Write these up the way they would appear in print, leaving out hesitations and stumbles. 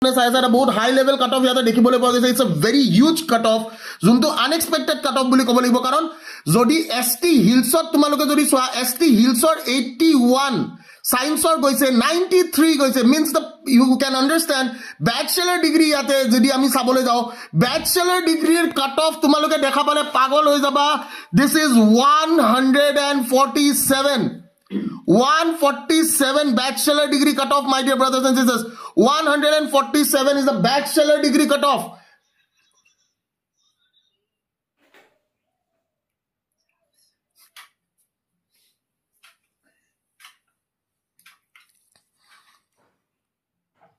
বহুত হাই level cut off ইয়াতে দেখিবলৈ পোৱা গৈছে it's a very huge cut off যোনটো আনএক্সপেক্টেড কাট অফ বুলি ক'ব লাগিব কাৰণ যদি এছটি হিলছত তোমালোকে যদি চোৱা এছটি হিলছৰ 81 সায়েন্সৰ গৈছে 93 গৈছে means the you can understand bachelor degree ইয়াতে যদি আমি চাবলৈ যাওঁ ব্যাচেলাৰ ডিগ্ৰীৰ কাট অফ তোমালোকে দেখা পালে পাগল হৈ যাবা this is 147 bachelor degree cutoff, my dear brothers and sisters. 147 is the bachelor degree cutoff.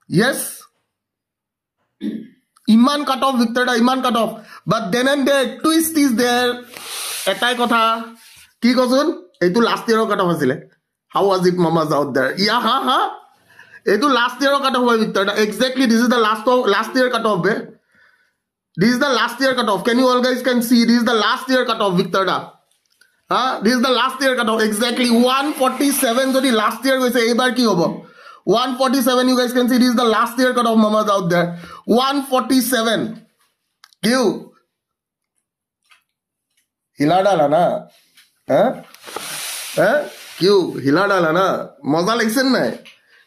Yes. Iman cutoff, Victor, Iman cutoff. But then and there, twist is there. Etai kotha. Ki kosun? Etu last year cutoff asile. How was it, mamas out there? Yeah, ha. Etu last year cutoff hoy Victor. Exactly, this is the last year cutoff. This is the last year cutoff. Can you all guys can see? This is the last year cutoff, Victor. This is the last year cutoff. Exactly 147. So the last year we say ebar ki hobo? 147. You guys can see this is the last year cutoff, mamas out there. 147. Q. Hila dala na. কিউ হিলা ডালা না মজা লাগিছে নাই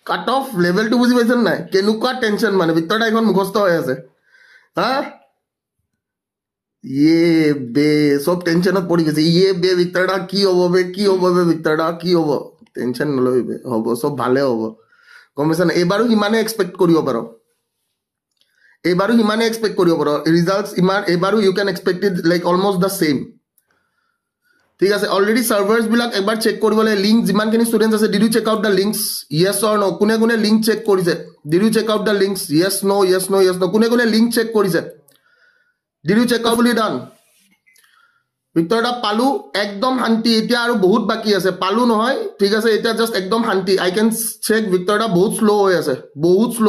cut off লেভেলটো বুজি পাইছেন নাই কেনেকুৱা টেনশ্যন মানে ভিতৰটা এখন মুখস্থ হৈ আছে বে সব টেনশ্যনত পৰি গৈছে বে ভিতৰটা কি হ'ব বে ভিতৰটা কি হ'ব টেনশ্যন নল'বি হ'ব চব ভালে হ'ব গম পাইছা না এইবাৰো সিমানে এক্সপেক্ট কৰিব পাৰ ৰিজাল্টছ ইমান এইবাৰো you can expect it like almost the same ঠিক আছে অলৰেডি সাৰ্ভাৰ্স বিলাক একবাৰ চেক কৰিবলৈ লিংক যিমানখিনি ষ্টুডেন্টছ আছে did you check out the links yes or no কোনে লিংক চেক কৰিছে did you check out the links yes no কোনে লিংক চেক কৰিছে ডিড ইউ চেক আউট বুলি ডান ভিতৰটা পালো একদম শান্তি এতিয়া আৰু বহুত বাকি আছে পালো নহয় ঠিক আছে এতিয়া জাস্ট একদম শান্তি আই কেন চেক ভিতৰটা বহুত শ্লো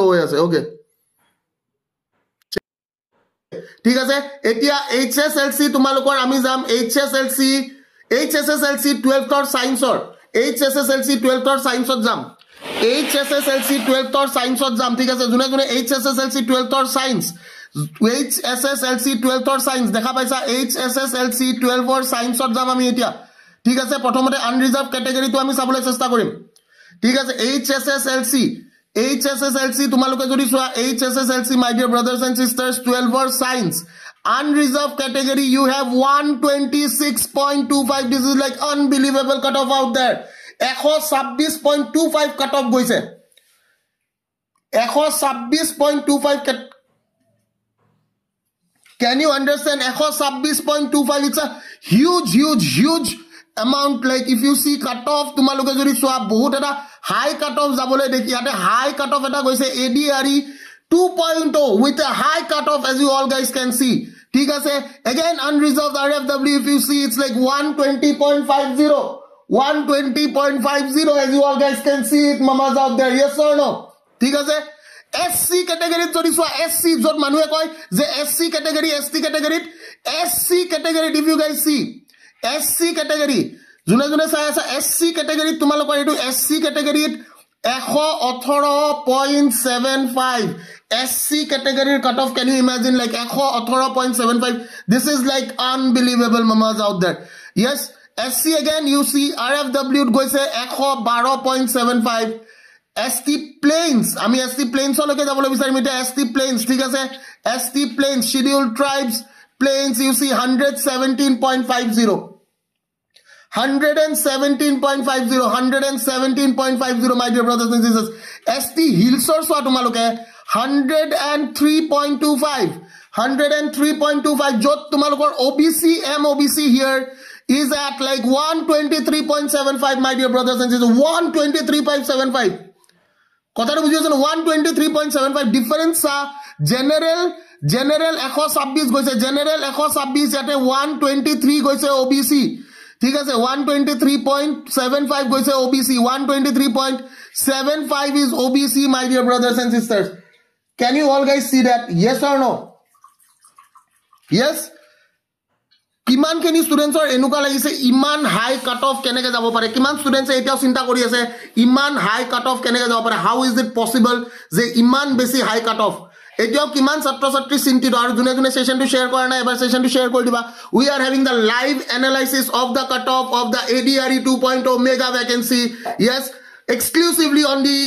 হৈ আছে ওকে ঠিক আছে এতিয়া এইচএসএলসি তোমালোকৰ আমি যাম HSLC 12th or science or HSSLC 12th or science or jam HSSLC 12th or science or jam ঠিক আছে জুনে HSSLC 12th or science দেখা পাইছা HSSLC 12 or science or jam আমি এতিয়া ঠিক আছে প্ৰথমতে আনৰিজাৰ্ভ ক্যাটাগৰীটো আমি চাবলৈ চেষ্টা কৰিম ঠিক আছে HSSLC তোমালোকে যদি চোৱা HSSLC my dear brothers and sisters 12 or science unreserved category you have 126.25 this is like unbelievable cutoff out there 126.25 cutoff goise 126.25 can you understand 126.25 it's a huge amount like if you see cutoff তোমালোকে যদি চোৱা বহুত এটা high cutoff যাবলৈ দেখি ইয়াতে high cutoff এটা গৈছে ADRE 2.0 with a high cutoff as you all guys can see ঠিক আছে again unreserved RFW if you see it's like 120.50 as you all guys can see it mamas out there yes or no ঠিক আছে SC category যদি চোৱা SC যত মানুহে কয় যে SC category ST category SC category if you guys see SC category জুনে চাই আছে SC category তোমালোকৰ এটো SC category 118.75 SC category cutoff can you imagine like 118.75 this is like unbelievable mamas out there yes SC again you see RFW goise 112.75 ST plains আমি ST plains লকে যাবলৈ বিচাৰিম এটা ST plains ঠিক আছে ST plains scheduled tribes plains you see 117.50 my dear brothers and sisters ST hills or so তোমালোকে 103.25 jot tumalokor OBC MOBC here is at like 123.75 my dear brothers and sisters 123.75 কথাটো বুঝি আছেন 123.75 difference general 126 গৈছে general 126 ইয়াতে 123 গৈছে OBC ঠিক আছে 123.75 গৈছে OBC 123.75 is OBC my dear brothers and sisters can you all guys see that yes or no yes কিমানখিনি ষ্টুডেণ্টছৰ এনেকুৱা লাগিছে ইমান হাই কাট অফ কেনেকৈ যাব পাৰে কিমান ষ্টুডেণ্টছে এতিয়াও চিন্তা কৰি আছে ইমান হাই কাট অফ কেনেকৈ যাব পাৰে হাউ ইজ ইট পচিবল যে ইমান বেছি হাই কাট অফ এতিয়াও কিমান ছাত্ৰ ছাত্ৰী চিন্তিত আৰু যোনে যোনে ছেশ্যনটো শ্বেয়াৰ কৰা নাই এবাৰ ছেশ্যনটো শ্বেয়াৰ কৰি দিবা we are having the live analysis of the cut off of the ADRE 2.0 mega vacancy Yes exclusively on the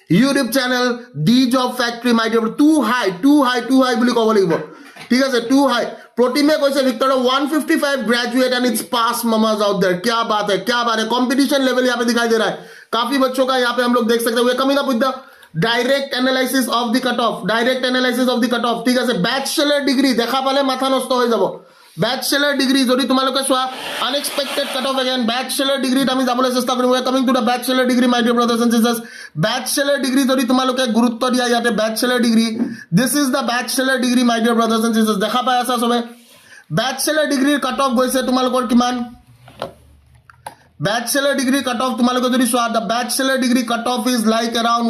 YouTube channel D Job Factory my dear too high বুলি ক'ব লাগিব ঠিক আছে too high प्रतिमे কৈছে Victor 155 graduate and it's pass ममाज out there क्या बात है कंपटीशन लेवल यहाँ पे दिखाई दे रहा है काफी बच्चों का यहाँ पे हम लोग देख सकते हैं coming up with the direct analysis of the cut off ठीक है बैचलर डिग्री देखा पाले माथा नष्ट हो যাব बैचलर डिग्री যদি তোমালোকে সোয়া unexpected cut off again bachelor degree আমি যাবলৈ চেষ্টা কৰিম we coming to the bachelor degree my dear brothers and sisters bachelor degree যদি তোমালোকে গুৰুত্ব দিয়া ইয়াতে bachelor degree this is the bachelor degree my dear brothers and sisters দেখা পাই আছা সবে बैचलर डिग्री কাট অফ গৈছে তোমালোকৰ কিমান बैचलर डिग्री कट ऑफ तुम्हारे को सोआ the bachelor degree cut off is like around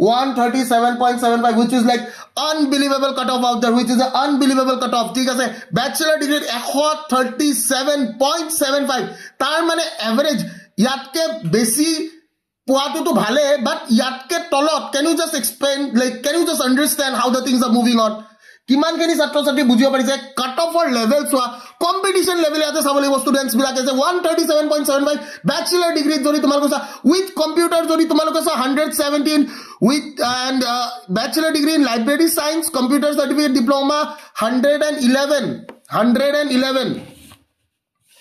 137.75 which is like unbelievable cut off out there which is an unbelievable cut off ठीक है बैचलर डिग्री 137.75 तार माने एवरेज यातके बेसी पोआतो तो भाले बट यातके तलत can you just explain like can you just understand how the things are moving on কিমানখিনি ছাত্ৰ ছাত্ৰী বুজিব পাৰিছে কাট অফৰ লেভেল চোৱা কম্পিটিশন লেভেল ইয়াতে চাব লাগিব ষ্টুডেন্টস বিলাকে যে 137.75 ব্যাচেলাৰ ডিগ্ৰী যদি তোমালোকে চা উইথ কম্পিউটাৰ যদি তোমালোকে চা 117 with and bachelor degree in library science computer certificate diploma 111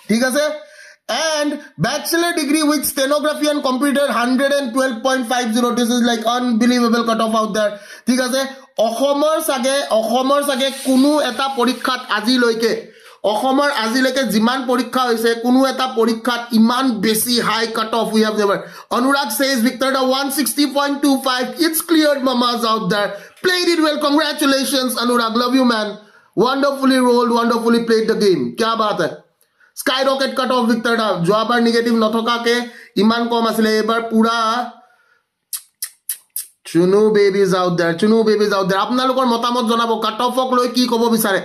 ঠিক আছে and bachelor degree with stenography and computer 112.50 this is like unbelievable cut off out there ঠিক আছে অসমৰ সাগে কোনো এটা পৰীক্ষাত আজিলৈকে অসমৰ আজিলৈকে যিমান পৰীক্ষা হৈছে কোনো এটা পৰীক্ষাত ইমান বেছি high cut off we have never Anurag says Victor 160.25 it's cleared mamas out there played it well congratulations Anurag love you man wonderfully rolled wonderfully played the game क्या बात है skyrocket cut off Victor जोबार negative नथकाके इमान कम आছিলে এবাৰ পুৰা Chunu babies out there আপোনালোকৰ মতামত জনাব কাট অফক লৈ কি ক'ব বিচাৰে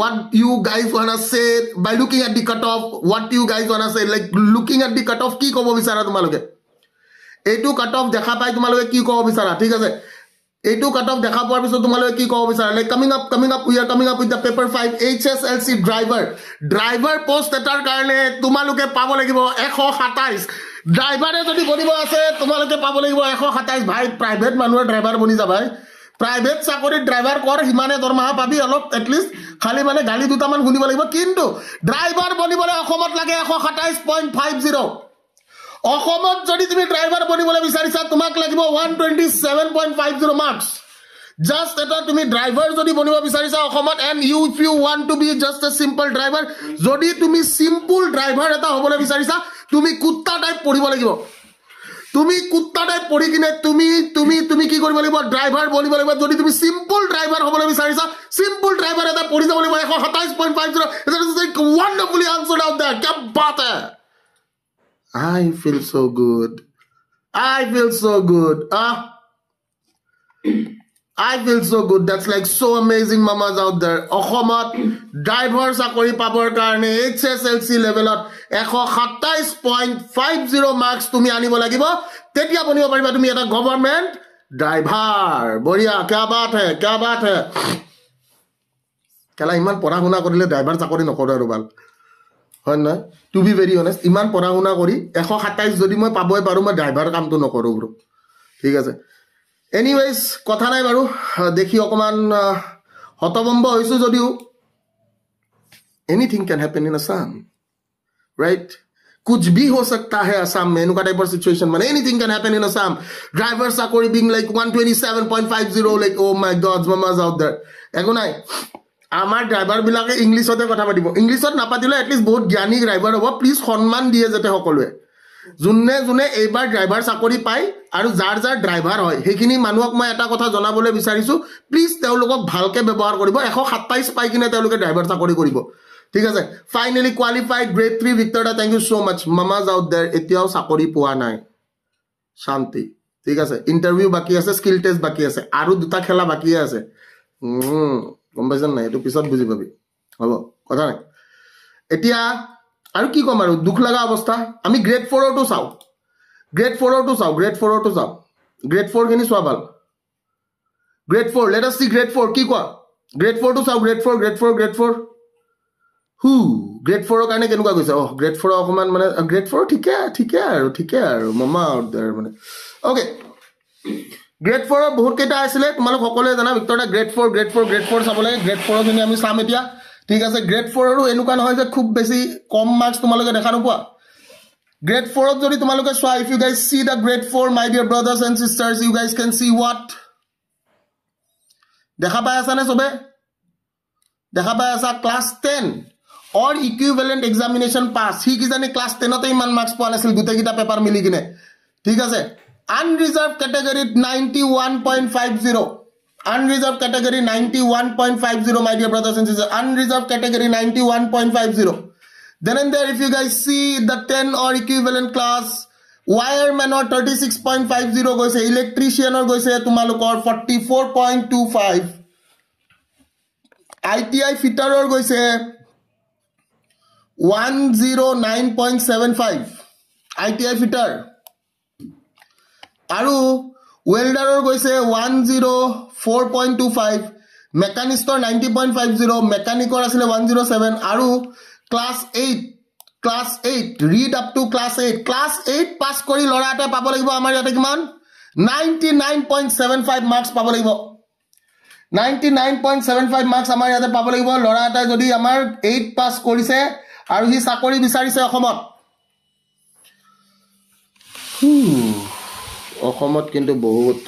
what you guys wanna say by looking at the cut off what you guys wanna say like looking at the cut off কি ক'ব বিচাৰা তোমালোকে এইটো কাট অফ দেখা পাই তোমালোকে কি ক'ব বিচাৰা ঠিক আছে এইটো কাট অফ দেখা পোৱাৰ পিছত তোমালোকে কি ক'ব বিচাৰা like coming up we are coming up with the paper 5 HSLC driver post এটাৰ কাৰণে তোমালোকে পাব লাগিব 127 ড্ৰাইভাৰে যদি বনিব আছে তোমালোকে পাব লাগিব 127 ভাই প্ৰাইভেট মানুহৰ ড্ৰাইভাৰ বনি যাবা প্ৰাইভেট চাকৰিত ড্ৰাইভাৰ কৰ হিমানে দৰমহা পাবি অলপ এটলিষ্ট খালি মানে গালি দুটামান শুনিব লাগিব কিন্তু ড্ৰাইভাৰ বনিবলৈ অসমত লাগে 127.50 অসমত যদি তুমি ড্ৰাইভাৰ বনিবলৈ বিচাৰিছা তোমাক লাগিব 127.50 মাৰ্কস জাস্ট এটা তুমি ড্ৰাইভাৰ যদি বনিব বিচাৰিছা অসমত and you if you want to be just a simple driver যদি তুমি সিম্পল ড্রাইভার এটা হ'বলৈ বিচাৰিছা তুমি কুত্তা টাইপ পঢ়িব লাগিব তুমি কুত্তা টাইপ পঢ়ি কিনে তুমি কি কৰিব লাগিব ড্ৰাইভাৰ বনিব লাগিব যদি তুমি সিম্পল ড্ৰাইভাৰ হ'বলৈ বিচাৰিছা সিম্পল ড্রাইভার এটা পঢ়ি যাব লাগিব 127.50 it is like wonderfully answered out there क्या बात है I feel so good. I feel so good. That's like so amazing mamas out there. Ohomot driver sakori pabor karone HSLC levelot 127.50 marks tumi anibo lagibo tetia bonibo pariba tumi eta government driver. Boria kya baat hai kala iman pora huna korile driver sakori nokore robal হয় না two be very honest ইমান পঢ়া শুনা কৰি 127 যদি মই পাবই পাৰো মই ড্ৰাইভাৰ কামটো নকৰো ব্ৰো ঠিক আছে এনিৱেজ কথা নাই বাৰু দেখি অকমান হতবম্ব হৈছো যদিও anything can happen in Assam right कुछ भी हो सकता है असम में एनुका टाइपर सिचुएशन माने anything can happen in Assam driver चाकरी being like 127.50 like oh my god mamas out there একো নাই আমার ড্রাইভার বিলাকে ইংলিশতে কথা পাতিব ইংলিশত নাপাতিলে এটলিস্ট বহুত জ্ঞানী ড্রাইভার হ'ব প্লিজ সম্মান দিয়ে যেতে সকলোৱে যোনে এইবাৰ ড্ৰাইভাৰ চাকৰি পায় আৰু যাৰ ড্ৰাইভাৰ হয় সেইখিনি মানুহক মই এটা কথা জনাবলৈ বিচাৰিছো প্লিজ তেওঁলোকক ভালকে ব্যৱহাৰ কৰিব 127 পাই কিনে তেওঁলোকে ড্ৰাইভাৰ চাকৰি কৰিব ঠিক আছে ফাইনালি কোৱালিফাইড গ্ৰেড 3 ভিক্টৰদা thank you so much mamas out there এতিয়াও চাকৰি পোৱা নাই শান্তি ঠিক আছে ইন্টাৰভিউ বাকি আছে স্কিল টেষ্ট বাকি আছে আৰু দুটা খেলা বাকি আছে গম পাইছ নাই এইটো পিছত বুজি পাবি হ'ব কথা নাই এতিয়া আৰু কি ক'ম আৰু দুখ লগা অৱস্থা আমি গ্ৰেড 4ৰটো চাওঁ গ্ৰেড 4 খিনি চোৱা ভাল গ্ৰেড 4 লেট আছ সি গ্ৰেড 4 কি কোৱা গ্ৰেড 4টো চাওঁ গ্ৰেড 4 গ্ৰেড 4ৰ কাৰণে কেনেকুৱা গৈছে গ্ৰেড 4 অকণমান মানে গ্ৰেড 4 ঠিকে আৰু মামা আউট দেয়াৰ মানে অ'কে গ্ৰেড 4ৰ বহুত কেইটা আছিলে তোমালোক সকলোৱে জানা ভিক্টৰটা গ্ৰেড 4 চাব লাগে গ্ৰেড 4ৰ খিনি আমি চাম এতিয়া ঠিক আছে গ্ৰেড 4ৰো এনেকুৱা নহয় যে খুব বেছি কম মাৰ্কছ তোমালোকে দেখা নোপোৱা গ্ৰেড 4ত যদি তোমালোকে চোৱা if you guys see the grade 4 my dear brothers and sisters you guys can see what দেখা পাই আছা নে চবে দেখা পাই আছা class 10 or equivalent examination pass সি কিজানি ক্লাছ 10তে ইমান মাৰ্কছ পোৱা নাছিল গোটেইকেইটা পেপাৰ মিলি কিনে ঠিক আছে unreserved কেটেগৰীত 91.50 unreserved category 91.50 my dear brothers and sisters unreserved category 91.50 then and there if you guys see the 10 or equivalent class wireman or 36.50 goise electrician or goise tumalukor 44.25 ITI fitter or goise 109.75 ITI fitter aru welder or goise 104.25 mechanist or 90.50 mechanic or asile 107 aru class 8 read up to class 8 pass kori lora ata pabo lagibo amar yate kiman 99.75 marks pabo lagibo 99.75 marks amar yate pabo lagibo lora ata jodi amar 8 pass korise aru hi sakori bisarise okhomot অসমত কিন্তু বহুত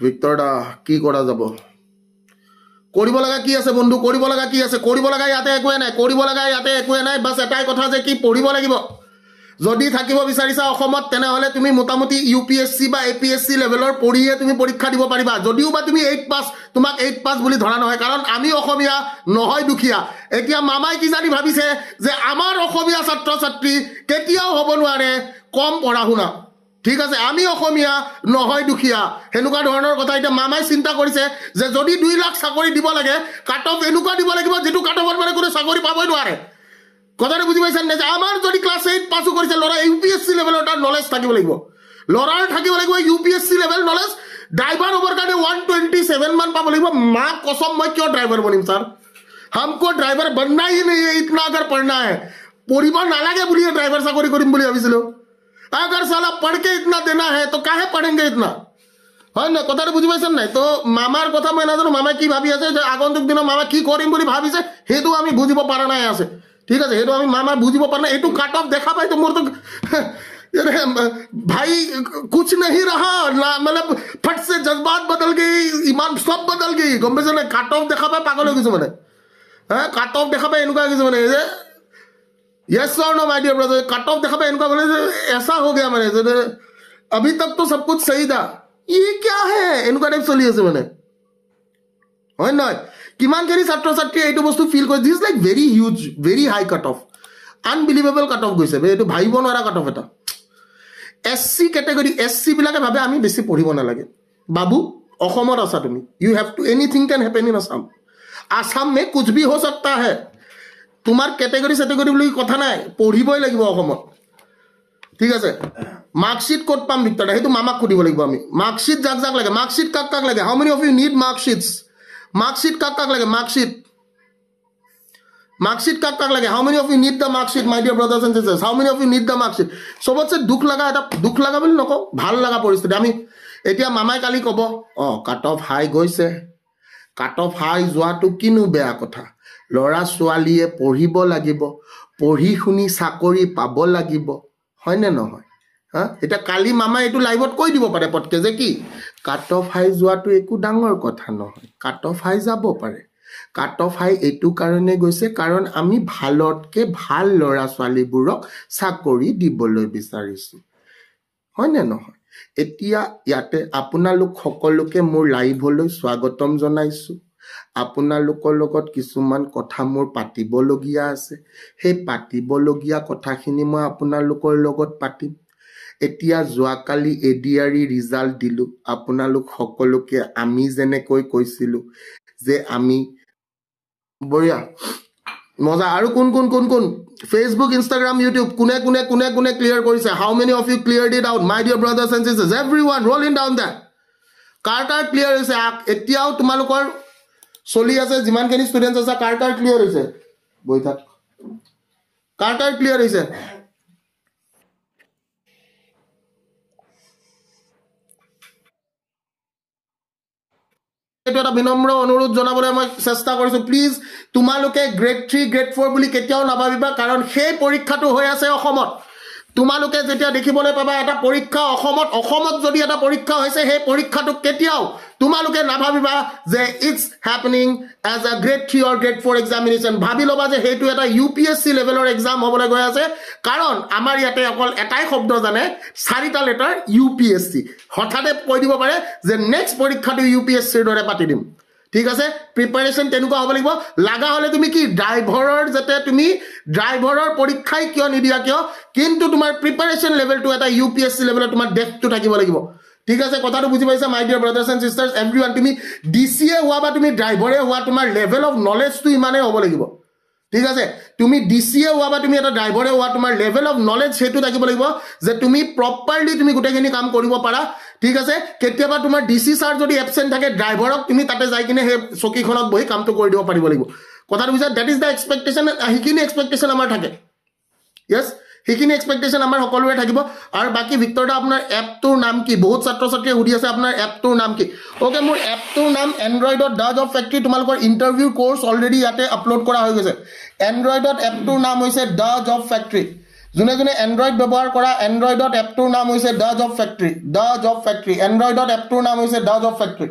ভিক্টৰদা কি কৰা যাব কৰিব লগা কি আছে বন্ধু কৰিব লগা ইয়াতে একোৱে নাই বাস এটাই কথা যে কি পঢ়িব লাগিব যদি থাকিব বিচাৰিছা অসমত তেনেহলে তুমি মোটামুটি ইউপিএসসি বা এপিএসসি লেভেলৰ পঢ়িয়ে তুমি পৰীক্ষা দিব পাৰিবা যদিও বা তুমি 8 পাস তোমাক 8 পাস বুলি ধৰা নহয় কাৰণ আমি অসমীয়া নহয় দুখিয়া এতিয়া মামাই কি জানি ভাবিছে যে আমাৰ অসমীয়া ছাত্ৰ ছাত্ৰী কেতিয়াও হ'ব নোৱাৰে কম পঢ়া শুনা ঠিক আছে আমি অসমীয়া নহয় দুখিয়া হেনুকা ধৰণৰ কথা এটা মামাই চিন্তা কৰিছে যে যদি 2 লাখ চাকৰি দিব লাগে কাট অফ এনেকুৱা দিব লাগিব যেটো কাট অফৰ মানে কোনো চাকৰি পাবই নোৱাৰে কথাটো বুজি পাইছেন নে যে আমাৰ যদি ক্লাছ 8 পাস কৰিছে লৰা ইউপিএসসি লেভেলৰ তাৰ নলেজ থাকিব লাগিব লৰাৰ থাকিব লাগিব UPSC level knowledge driver over কাৰণে 127 মান পাব লাগিব মা कसम মই কিয় ড্ৰাইভাৰ বনিম স্যার हमको ड्राइवर बनना ही नहीं है इतना अगर पढ़ना है পঢ়িব নালাগে বুলি ড্ৰাইভাৰ চাকৰি কৰিম বুলি ভাবিছিলো अगर साला पढ़ के इतना देना है तो काहे पढ़ेंगे इतना হয় না কথাটো বুজি পাইছেন নাই তো মামাৰ কথা মই নাজানো মামা কি ভাবি আছে যে আগন্তুক দিনৰ মামা কি কৰিম বুলি ভাবিছে হেতু আমি বুজিব পাৰা নাই আছে ঠিক আছে হেতু আমি মামা বুজিব পাৰা নাই এটু কাট অফ দেখা পাই তো মোর তো भाई कुछ नहीं रहा ना मतलब फट से जज्बात बदल गई ईमान सब बदल गई गम से काट ऑफ देखा पाए पागल हो गई मैंने काट ऑफ देखा पाए इनका मैंने यस और no my dear brother cut off देखा पाए इनका बोले ऐसा हो गया मैंने अभी तक तो सब कुछ सही था ये क्या है इनका टाइप चली আছে মানে হয় নয় কিমানখিনি ছাত্ৰ ছাত্ৰী এইটো বস্তু ফিল কৰে this like very huge very high cut off unbelievable cut off গৈছে এইটো ভাবিব নোৱাৰা কাট অফ এটা এসসি ক্যাটাগরি এসসি বিলাকে ভাবে আমি বেছি পঢ়িব নালাগে বাবু অসমত আছা তুমি you have to anything can happen in Assam में कुछ भी हो सकता है তোমার ক্যাটাগরি সেটাগরি বুলি কথা নাই পঢ়িবই লাগিব অসমত ঠিক আছে মার্কশিট কোড পাম ভিক্টৰ হেতু মামাক খুদিব লাগিব আমি মার্কশিট জাক জাক লাগে মার্কশিট কাক কাক লাগে how many of you need marksheets marksheet কাক কাক লাগে মার্কশিট কাক কাক লাগে how many of you need the marksheet my dear brothers and sisters how many of you need the marksheet সবতছে দুখ লগা বুলি নকওঁ ভাল লগা পৰিস্থিতি আমি এতিয়া মামাই কালি ক'ব কাট অফ হাই গৈছে কাট অফ হাই যোৱাটো কিনো বেয়া কথা লৰা ছোৱালীয়ে পঢ়িব লাগিব পঢ়ি শুনি চাকৰি পাব লাগিব হয় নে নহয় এটা কালি মামা এটো লাইভত কৈ দিব পাৰে পটকে যে কি কাট অফ হাই যোৱাটো একো ডাঙৰ কথা নহয় কাট অফ হাই যাব পাৰে কাট অফ হাই এটো কাৰণে গৈছে কাৰণ আমি ভালতকে ভাল লৰা ছোৱালীবোৰক চাকৰি দিবলৈ বিচাৰিছো হয় নে নহয় এতিয়া ইয়াতে আপোনালোক সকলোকে মোৰ লাইভলৈ স্বাগতম জনাইছো আপোনালোকৰ লগত কিছুমান কথা মোৰ পাতিবলগীয়া আছে সেই পাতিবলগীয়া কথাখিনি মই আপোনালোকৰ লগত পাতিম এতিয়া যোৱাকালি এডিআৰি ৰিজাল্ট দিলো আপোনালোক সকলোকে আমি যেনেকৈ কৈছিলো যে আমি বঢ়িয়া মজা আৰু কোন কোন কোন কোন ফেচবুক ইনষ্টাগ্ৰাম ইউটিউব কোনে কোনে কোনে কোনে ক্লিয়াৰ কৰিছে how many of you cleared it out my dear brothers and sisters everyone rolling down that car clear হৈছে এতিয়াও তোমালোকৰ চলি আছে যিমানখিনি ষ্টুডেণ্টছ আছে কাৰ ক্লিয়াৰ হৈছে বহি থাক কাৰ ক্লিয়াৰ হৈছে এইটো এটা বিনম্ৰ অনুৰোধ জনাবলৈ মই চেষ্টা কৰিছো প্লিজ তোমালোকে গ্ৰেড 3 গ্ৰেড 4 বুলি কেতিয়াও নাভাবিবা কাৰণ সেই পৰীক্ষাটো হৈ আছে অসমত তোমালোকে যেতিয়া দেখিবলৈ পাবা এটা পৰীক্ষা অসমত যদি এটা পৰীক্ষা হৈছে সেই পৰীক্ষাটো কেতিয়াও তোমালোকে নাভাবিবা যে it's happening as a grade 3 or grade 4 examination ভাবি ল'বা যে সেইটো এটা ইউপিএসসি লেভেলৰ এক্সাম হ'বলৈ গৈ আছে কাৰণ আমাৰ ইয়াতে অকল এটাই শব্দ জানে চাৰিটা লেটাৰ ইউপিএসসি হঠাতে কৈ দিব পাৰে যে নেক্সট পৰীক্ষাটো ইউপিএসসিৰ দৰে পাতি দিম ঠিক আছে প্ৰিপাৰেচন তেনেকুৱা হ'ব লাগিব লাগা হলে তুমি কি ড্ৰাইভাৰৰ যেতে তুমি ড্ৰাইভাৰৰ পৰীক্ষাই কিয় নিদিয়া কিয় কিন্তু তোমাৰ প্ৰিপাৰেচন লেভেলটো এটা ইউপিএসসি লেভেলত তোমাৰ ডেপথটো থাকিব লাগিব ঠিক আছে কথাটো বুজি পাইছা মাই dear brothers and sisters everyone তুমি ডিসিএ হোৱা বা তুমি ড্ৰাইভাৰে হোৱা তোমাৰ লেভেল অফ নলেজটো ইমানেই হ'ব লাগিব ঠিক আছে তুমি ডিসিএ হোৱা বা তুমি এটা ড্ৰাইভাৰে হোৱা তোমাৰ লেভেল অফ নলেজ সেইটো থাকিব লাগিব যে তুমি প্ৰপাৰলি তুমি গোটেইখিনি কাম কৰিব পাৰা ঠিক আছে কেতিয়াবা তোমাৰ ডিসি ছাৰ যদি এবসেন্ট থাকে ড্ৰাইভাৰক তুমি তাতে যাই কিনে সেই চকীখনত বহি কামটো কৰি দিব পাৰিব লাগিব কথাটো বুজা দ্যাট ইজ দ্য এক্সপেক্টেশন হিকিনি এক্সপেক্টেশন আমাৰ থাকে ইয়েস হিকিনি এক্সপেক্টেশন আমাৰ সকলোৰে থাকিব আৰু বাকি ভিক্টৰ দা আপোনাৰ এপটোৰ নাম কি বহুত ছাত্ৰ ছাত্ৰীয়ে সুধি আছে আপোনাৰ এপটোৰ নাম কি ওকে মোৰ এপটোৰ নাম এন্ড্ৰইডত দা জব ফেক্টৰী তোমালোকৰ ইন্টাৰভিউ কোৰ্স অলৰেডি ইয়াতে আপলোড কৰা হৈ গৈছে এন্ড্ৰইডত এপটোৰ নাম হৈছে দা জব ফেক্টৰী যোনে যোনে এন্ড্ৰইড ব্যৱহাৰ কৰা এন্ড্ৰইডত এপটোৰ নাম হৈছে দা জব ফেক্টৰী এন্ড্ৰইডত এপটোৰ নাম হৈছে দা জব ফেক্টৰী